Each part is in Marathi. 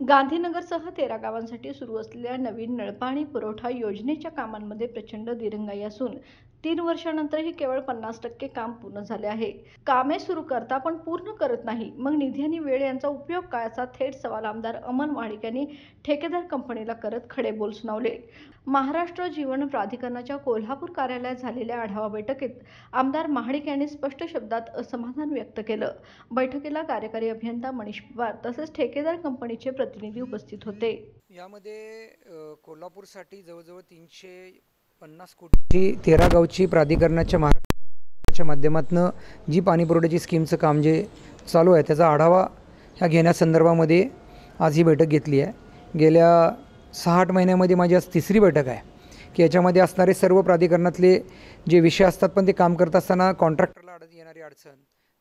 गांधीनगरसह 13 गावांसाठी सुरू असलेल्या नवीन नळपाणी पुरवठा योजनेच्या कामांमध्ये प्रचंड दिरंगाई असून 3 वर्षांनंतरही केवळ 50% काम पूर्ण झाले आहे. कामे सुरू करता पण पूर्ण करत नाही. मग निधी आणि वेळ यांचा उपयोग काय, असा थेट सवाल आमदार अमन महाडिक यांनी ठेकेदार कंपनीला करत खडेबोल सुनावले. महाराष्ट्र जीवन प्राधिकरणाच्या कोल्हापूर कार्यालयात झालेल्या आढावा बैठकीत आमदार महाडिक यांनी स्पष्ट शब्दात असमाधान व्यक्त केलं. बैठकीला कार्यकारी अभियंता मनीष पवार तसेच ठेकेदार कंपनीचे प्रतिनिधी उपस्थित होते. यामध्ये कोल्हापूरसाठी जवळजवळ 350 कोटी 13 गावची प्राधिकरणाच्या महाराष्ट्राच्या माध्यमातून जी पाणीपुरवठ्याची स्कीमचं काम जे चालू आहे त्याचा आढावा ह्या घेण्यासंदर्भामध्ये आज ही बैठक घेतली आहे. गेल्या 6-8 महिन्यामध्ये माझी आज तिसरी बैठक आहे की याच्यामध्ये असणारे सर्व प्राधिकरणातले जे विषय असतात पण ते काम करत असताना कॉन्ट्रॅक्टरला येणारी अडचण,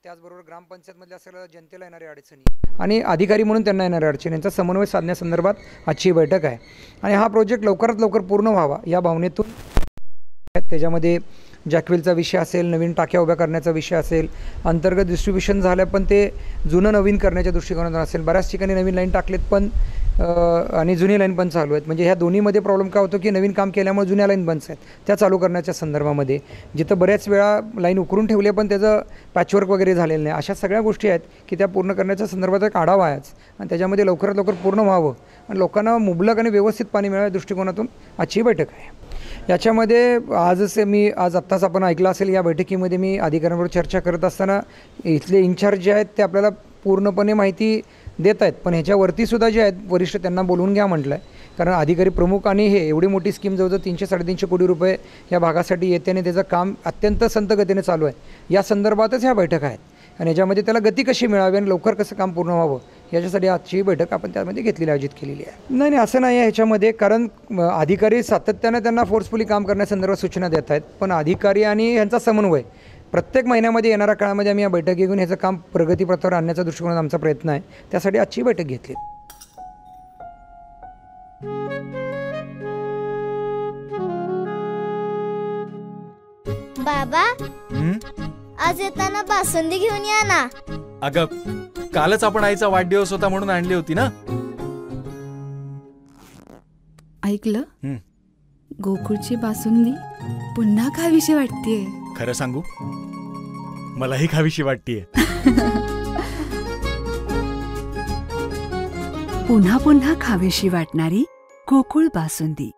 त्याचबरोबर ग्रामपंचायतमधल्या सर्व जनतेला येणाऱ्या अडचणी आणि अधिकारी म्हणून त्यांना येणाऱ्या अडचणी यांचा समन्वय साधण्यासंदर्भात आजची बैठक आहे. आणि हा प्रोजेक्ट लवकरात लवकर पूर्ण व्हावा या भावनेतून त्याच्यामध्ये जॅकवेलचा विषय असेल, नवीन टाक्या उभ्या करण्याचा विषय असेल, अंतर्गत डिस्ट्रीब्युशन झालं पण ते जुनं नवीन करण्याच्या दृष्टिकोनातून असेल. बऱ्याच ठिकाणी नवीन लाईन टाकलेत पण आणि जुनी लाईन पण चालू आहेत. म्हणजे ह्या दोन्हीमध्ये प्रॉब्लेम काय होतो की नवीन काम केल्यामुळे जुन्या लाईन बंद आहेत त्या चालू करण्याच्या संदर्भामध्ये जिथं बऱ्याच वेळा लाईन उकरून ठेवले पण त्याचं पॅचवर्क वगैरे झालेलं नाही. अशा सगळ्या गोष्टी आहेत की त्या पूर्ण करण्याच्या संदर्भात एक आढावा आहेच आणि त्याच्यामध्ये लवकरात लवकर पूर्ण व्हावं आणि लोकांना मुबलक आणि व्यवस्थित पाणी मिळाव्या दृष्टिकोनातून आजची बैठक आहे. याच्यामध्ये आज आत्ताच आपण ऐकलं असेल, या बैठकीमध्ये मी अधिकाऱ्यांबरोबर चर्चा करत असताना इथले इन्चार्ज जे आहेत ते आपल्याला पूर्णपणे माहिती देत आहेत. पण ह्याच्यावरती सुद्धा जे आहेत वरिष्ठ त्यांना बोलवून घ्या म्हटलं आहे. कारण अधिकारी प्रमुख आणि हे एवढी मोठी स्कीम जवळजवळ 300-350 कोटी रुपये या भागासाठी येते आणि त्याचं काम अत्यंत संत गतीने चालू आहे. या संदर्भातच ह्या बैठका आहेत आणि याच्यामध्ये त्याला गती कशी मिळावी आणि लवकर कसं काम पूर्ण व्हावं याच्यासाठी आजची बैठक आपण त्यामध्ये आयोजित केलेली आहे. नाही असं नाही आहे ह्याच्यामध्ये, कारण अधिकारी सातत्यानं त्यांना फोर्सफुली काम करण्यासंदर्भात सूचना देत आहेत. पण अधिकारी आणि यांचा समन्वय प्रत्येक महिन्यामध्ये येणाऱ्या काळामध्ये आम्ही या बैठक घेऊन ह्याचं काम प्रगतीपथावर आणण्याचा दृष्टिकोन आमचा प्रयत्न आहे. त्यासाठी आजची बैठक घेतली. बाबा, आज येताना बासुंदी घेऊन या ना. अगं, कालच आपण आईचा वाढदिवस होता म्हणून आणली होती ना. ऐकलं, गोकुळची बासुंदी पुन्हा खावीशी वाटतेय. खरं सांगू, मलाही खावीशी वाटतेय. पुन्हा पुन्हा खावीशी वाटणारी गोकुळ बासुंदी.